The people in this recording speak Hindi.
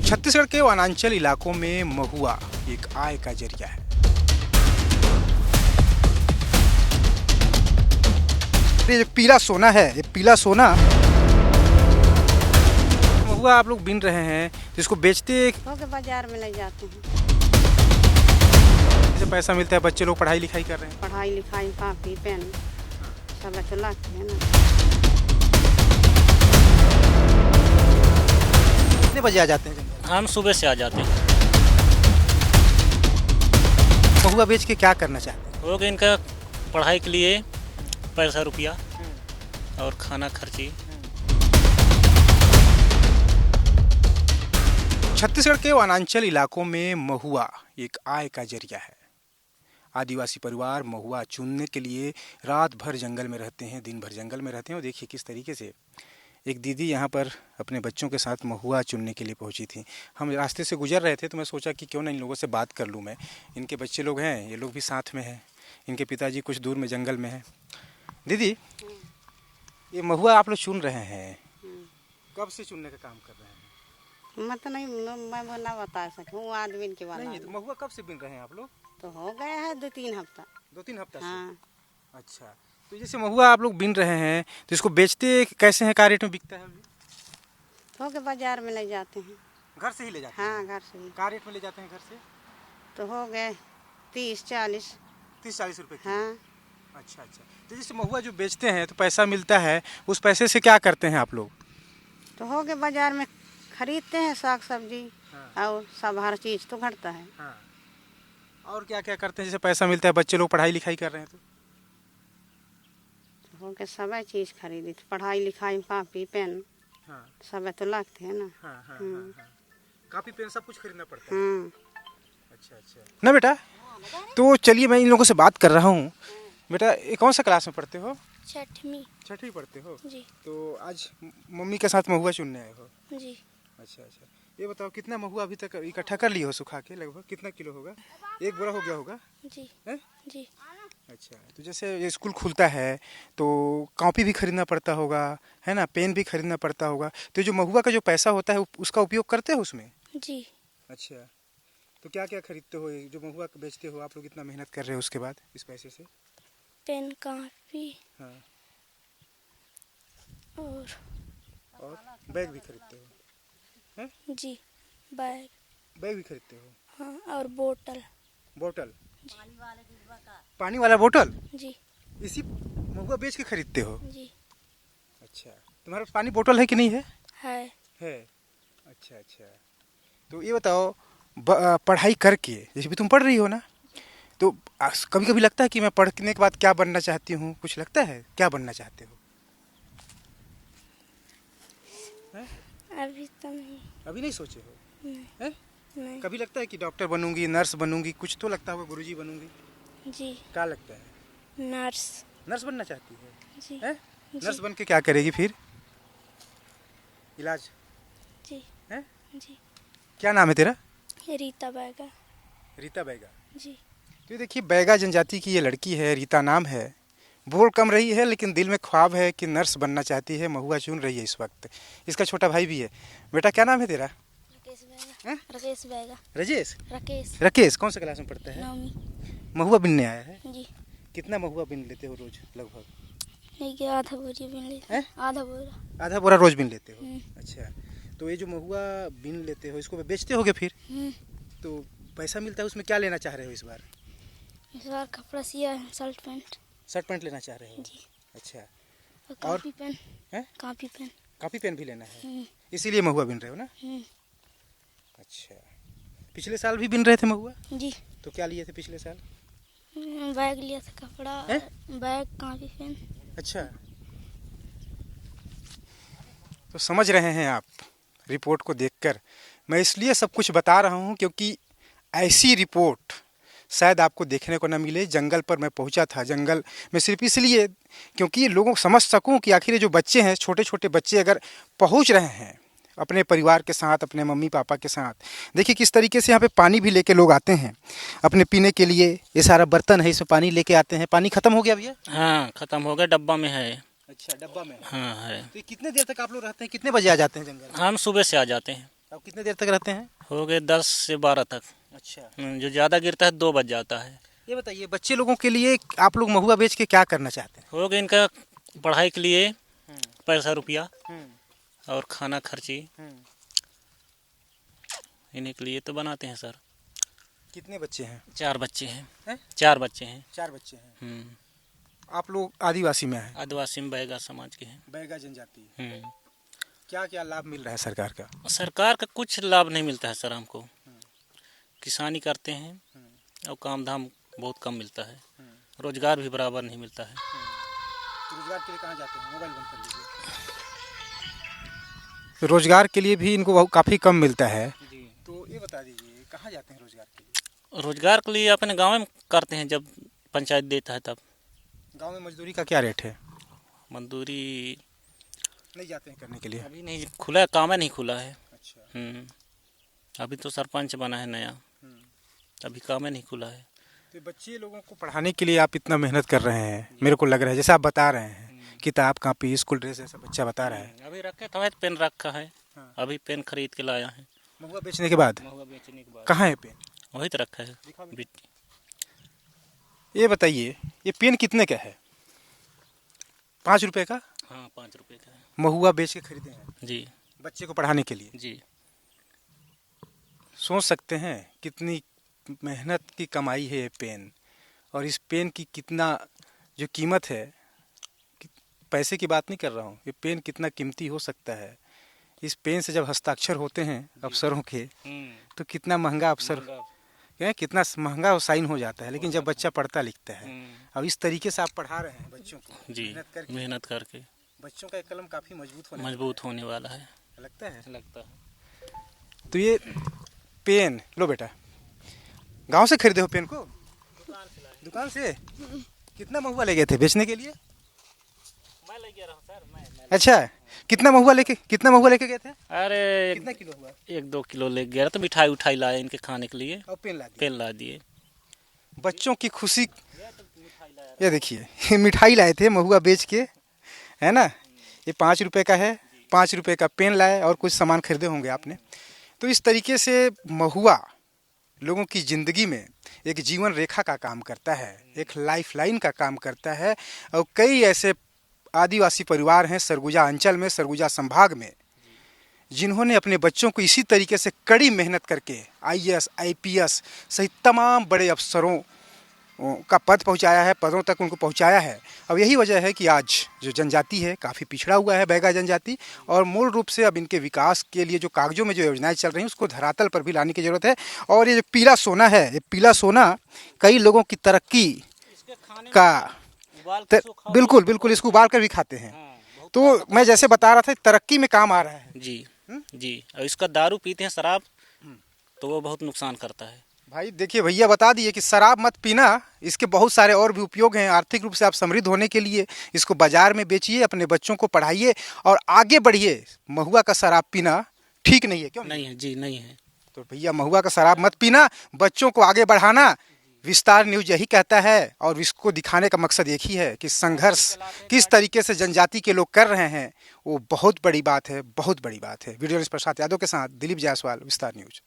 छत्तीसगढ़ के वनांचल इलाकों में महुआ एक आय का जरिया है। ये पीला सोना है, ये पीला सोना महुआ आप लोग बीन रहे हैं, जिसको बेचते होके बाजार में ले जाते हैं। जैसे पैसा मिलता है, बच्चे लोग पढ़ाई लिखाई कर रहे हैं। पढ़ाई लिखाई कॉपी पेन सब तो लगते हैं ना। कितने बजे आ जाते हैं? हम सुबह से आ जाते हैं। महुआ बेच के क्या करना चाहते हैं? हो गया इनका पढ़ाई के लिए पैसा रुपया और खाना खर्ची। छत्तीसगढ़ के वनांचल इलाकों में महुआ एक आय का जरिया है। आदिवासी परिवार महुआ चुनने के लिए रात भर जंगल में रहते हैं, दिन भर जंगल में रहते हैं। और देखिए किस तरीके से एक दीदी यहाँ पर अपने बच्चों के साथ महुआ चुनने के लिए पहुँची थी। हम रास्ते से गुजर रहे थे तो मैं सोचा कि क्यों ना इन लोगों से बात कर लूँ मैं। इनके बच्चे लोग हैं, ये लोग भी साथ में हैं, इनके पिताजी कुछ दूर में जंगल में हैं। दीदी, ये महुआ आप लोग चुन रहे हैं, कब से चुनने का काम कर रहे हैं? मैं तो नहीं, मैं ना बता सकूँ आदमी के बारे नहीं, में। तो महुआ कब से बीन रहे हैं आप लोग? तो हो गया है 2-3 हफ्ता। 2-3 हफ्ता से? हाँ। अच्छा, तो जैसे महुआ आप लोग बीन रहे हैं तो इसको बेचते कैसे हैं, क्या रेट में बिकता है अभी? तो होके बाजार में ले जाते हैं। घर से ही ले जाते हैं? हाँ, घर से ही। क्या रेट में ले जाते हैं घर से? तो हो गए 30-40। 30-40 रुपए की? हाँ। अच्छा अच्छा। तो जैसे महुआ जो बेचते हैं तो पैसा मिलता है, उस पैसे से क्या करते हैं आप लोग? तो हो गए बाजार में खरीदते हैं साग सब्जी। हाँ। और सब हर चीज़ तो घटता है। हाँ। और क्या क्या करते हैं जैसे पैसा मिलता है, बच्चे लोग पढ़ाई लिखाई कर रहे हैं तो? हो गए सब चीज़ खरीदी, पढ़ाई लिखाई कॉपी पेन हाँ सब तो लगते हैं ना। हाँ हाँ हाँ। कापी पेन सब कुछ खरीदना पड़ता है? हाँ। अच्छा अच्छा ना बेटा। तो चलिए मैं इन लोगों से बात कर रहा हूँ। बेटा, ये कौन सा क्लास में पढ़ते हो? 6वीं पढ़ते हो? जी। तो आज मम्मी के साथ महुआ चुनने आए हो? जी। अच्छा अच्छा। ये बताओ कितना महुआ अभी तक इकट्ठा कर लिए हो सुखा के? लगभग कितना किलो होगा? 1 बोरा हो गया होगा? जी। है? जी। अच्छा, तो जैसे ये स्कूल खुलता है तो कॉपी भी खरीदना पड़ता होगा, है ना, पेन भी खरीदना पड़ता होगा। तो जो महुआ का जो पैसा होता है उसका उपयोग करते हो उसमें? जी। अच्छा, तो क्या क्या खरीदते हो? ये जो महुआ बेचते हो आप लोग, इतना मेहनत कर रहे हो उसके बाद इस पैसे से? पेन कॉपी हाँ। और बैग भी खरीदते हो? जी बैग भी खरीदते हो? हाँ। और बोतल। बोतल? पानी वाला बोतल? जी। इसी महुआ बेच के खरीदते हो? जी। अच्छा, तुम्हारे पास पानी बोतल है कि नहीं है? है। अच्छा अच्छा। तो ये बताओ, पढ़ाई करके, जैसे भी तुम पढ़ रही हो ना, तो कभी कभी लगता है कि मैं पढ़ने के बाद क्या बनना चाहती हूँ? कुछ लगता है क्या बनना चाहते हो? अभी तो नहीं। अभी नहीं सोचे हो? नहीं। है? नहीं। कभी लगता है कि डॉक्टर बनूंगी, नर्स बनूंगी, कुछ तो लगता होगा, गुरुजी बनूंगी? जी। क्या लगता है? नर्स बनना चाहती है? जी। है? जी। नर्स बन के क्या करेगी फिर? इलाज? जी। है? जी। क्या नाम है तेरा? रीता बैगा। रीता बैगा। जी। तो ये देखिए, बैगा जनजाति की ये लड़की है, रीता नाम है। बोल कम रही है लेकिन दिल में ख्वाब है कि नर्स बनना चाहती है। महुआ चुन रही है इस वक्त। इसका छोटा भाई भी है। बेटा, क्या नाम है तेरा? राकेश बैगा। राकेश बैगा। राजेश? राकेश। राकेश कौन सा क्लास में पढ़ता है? 9वीं। महुआ बिनने आया है? जी। कितना महुआ बिन लेते हो रोज लगभग? नहीं कि आधा बोरी बिन लेते हैं? आधा बोरा। आधा बोरा रोज बिन लेते हो? हम्म। अच्छा, तो ये जो महुआ बिन लेते हो इसको बेचते होगे फिर? हम्म। तो पैसा मिलता है, उसमें क्या लेना चाह रहे हो इस बार? इस बार कपड़ा सिया है, शर्ट पैंट। शर्ट पैंट लेना चाह रहे हो? जी। अच्छा, और कॉपी पेन। हैं? Copy pen. कॉपी पेन भी लेना है, हम्म। इसीलिए महुआ बिन रहे हो ना? हम्म। अच्छा, पिछले साल भी बिन रहे थे महुआ? जी। तो क्या लिए थे पिछले साल? बैग लिया था कपड़ा। हैं? Bag copy pen. अच्छा, तो समझ रहे हैं आप रिपोर्ट को देखकर। मैं इसलिए सब कुछ बता रहा हूँ क्योंकि ऐसी रिपोर्ट शायद आपको देखने को न मिले। जंगल पर मैं पहुँचा था, जंगल में सिर्फ इसलिए क्योंकि लोगों को समझ सकूं कि आखिर ये जो बच्चे हैं, छोटे छोटे बच्चे अगर पहुँच रहे हैं अपने परिवार के साथ, अपने मम्मी पापा के साथ, देखिए किस तरीके से यहाँ पे पानी भी लेके लोग आते हैं अपने पीने के लिए। ये सारा बर्तन है, इसमें पानी लेके आते हैं। पानी खत्म हो गया भैया? हाँ, खत्म हो गया, डब्बा में है। अच्छा, डब्बा में? हाँ है। तो कितने देर तक आप लोग रहते हैं, कितने बजे आ जाते हैं जंगल? हम सुबह से आ जाते हैं। अब कितने देर तक रहते हैं? हो गए 10 से 12 तक। अच्छा, जो ज़्यादा गिरता है 2 बज जाता है। ये बताइए बच्चे लोगों के लिए आप लोग महुआ बेच के क्या करना चाहते हैं? हो गए इनका पढ़ाई के लिए पैसा रुपया और खाना खर्ची, इन्हीं के लिए तो बनाते हैं सर। कितने बच्चे हैं? 4 बच्चे हैं। हैं? 4 बच्चे हैं। 4 बच्चे हैं। आप लोग आदिवासी में हैं? आदिवासी में बैगा समाज के हैं। बैगा जनजाति। क्या क्या लाभ मिल रहा है सरकार का? सरकार का कुछ लाभ नहीं मिलता है सर हमको। किसानी करते हैं और काम धाम बहुत कम मिलता है। रोजगार भी बराबर नहीं मिलता है। रोजगार के लिए कहाँ जाते हैं? मोबाइल बंद कर लीजिए। रोजगार के लिए भी इनको काफ़ी कम मिलता है। जी। तो ये बता दीजिए कहाँ जाते हैं रोजगार के लिए? रोजगार के लिए अपने गांव में करते हैं, जब पंचायत देता है तब। गांव में मजदूरी का क्या रेट है? मजदूरी नहीं जाते हैं करने के लिए? अभी नहीं खुला है, काम नहीं खुला है। अच्छा। अभी तो सरपंच बना है नया, अभी काम नहीं खुला है। तो बच्चे लोगों को पढ़ाने के लिए आप इतना मेहनत कर रहे हैं, मेरे को लग रहा है जैसे आप बता रहे हैं, किताब कापी स्कूल ड्रेस ऐसा बच्चा बता रहा है। अभी रखे था पेन रखा है। अभी पेन खरीद के लाया है। महुआ बेचने के बाद? महुआ बेचने के बाद कहाँ है पेन? वही तो रखा है। ये बताइए ये पेन कितने का है? 5 रुपए का? हाँ, 5 रुपए का है। महुआ बेच के खरीदे हैं जी बच्चे को पढ़ाने के लिए। जी। सोच सकते हैं कितनी मेहनत की कमाई है ये पेन, और इस पेन की कितना जो कीमत है, पैसे की बात नहीं कर रहा हूँ, ये पेन कितना कीमती हो सकता है। इस पेन से जब हस्ताक्षर होते हैं अफसरों के तो कितना महंगा अफसर कितना महंगा साइन हो जाता है, लेकिन जब बच्चा पढ़ता लिखता है, अब इस तरीके से आप पढ़ा रहे हैं बच्चों को जी, मेहनत करके बच्चों का कलम काफी मजबूत होने वाला है। लगता है। तो ये पेन लो बेटा, गांव से खरीदे हो पेन को? दुकान से। कितना महुआ ले गए थे बेचने के लिए? मैं ले गया रहा सर। मैं अच्छा, कितना महुआ लेके गए थे? अरे कितना किलो हुआ? 1-2 किलो ले गया तो मिठाई उठाई लाए इनके खाने के लिए और पेन ला दिए। पेन ला दिए। बच्चों की खुशी। ये देखिए मिठाई लाए थे महुआ बेच के, है ना? ये 5 रुपए का है, 5 रुपए का पेन लाए और कुछ सामान खरीदे होंगे आपने। तो इस तरीके से महुआ लोगों की ज़िंदगी में एक जीवन रेखा का काम करता है, एक लाइफलाइन का काम करता है। और कई ऐसे आदिवासी परिवार हैं सरगुजा अंचल में, सरगुजा संभाग में, जिन्होंने अपने बच्चों को इसी तरीके से कड़ी मेहनत करके IAS, IPS सहित तमाम बड़े अफसरों का पद पहुंचाया है, पदों तक उनको पहुंचाया है। अब यही वजह है कि आज जो जनजाति है काफ़ी पिछड़ा हुआ है, बैगा जनजाति, और मूल रूप से अब इनके विकास के लिए जो कागजों में जो योजनाएं चल रही हैं उसको धरातल पर भी लाने की ज़रूरत है। और ये जो पीला सोना है, ये पीला सोना कई लोगों की तरक्की का बिल्कुल बिल्कुल इसको उबाल कर भी खाते हैं। तो मैं जैसे बता रहा था तरक्की में काम आ रहा है। जी जी। और इसका दारू पीते हैं, शराब, तो वो बहुत नुकसान करता है। भाई देखिए भैया बता दिए कि शराब मत पीना, इसके बहुत सारे और भी उपयोग हैं। आर्थिक रूप से आप समृद्ध होने के लिए इसको बाजार में बेचिए, अपने बच्चों को पढ़ाइए और आगे बढ़िए। महुआ का शराब पीना ठीक नहीं है, क्यों नहीं है जी, नहीं है। तो भैया महुआ का शराब मत पीना, बच्चों को आगे बढ़ाना। विस्तार न्यूज यही कहता है और इसको दिखाने का मकसद एक ही है कि संघर्ष किस तरीके से जनजाति के लोग कर रहे हैं, वो बहुत बड़ी बात है, बहुत बड़ी बात है। वीडियो जर्नलिस्ट प्रसाद यादव के साथ दिलीप जायसवाल, विस्तार न्यूज।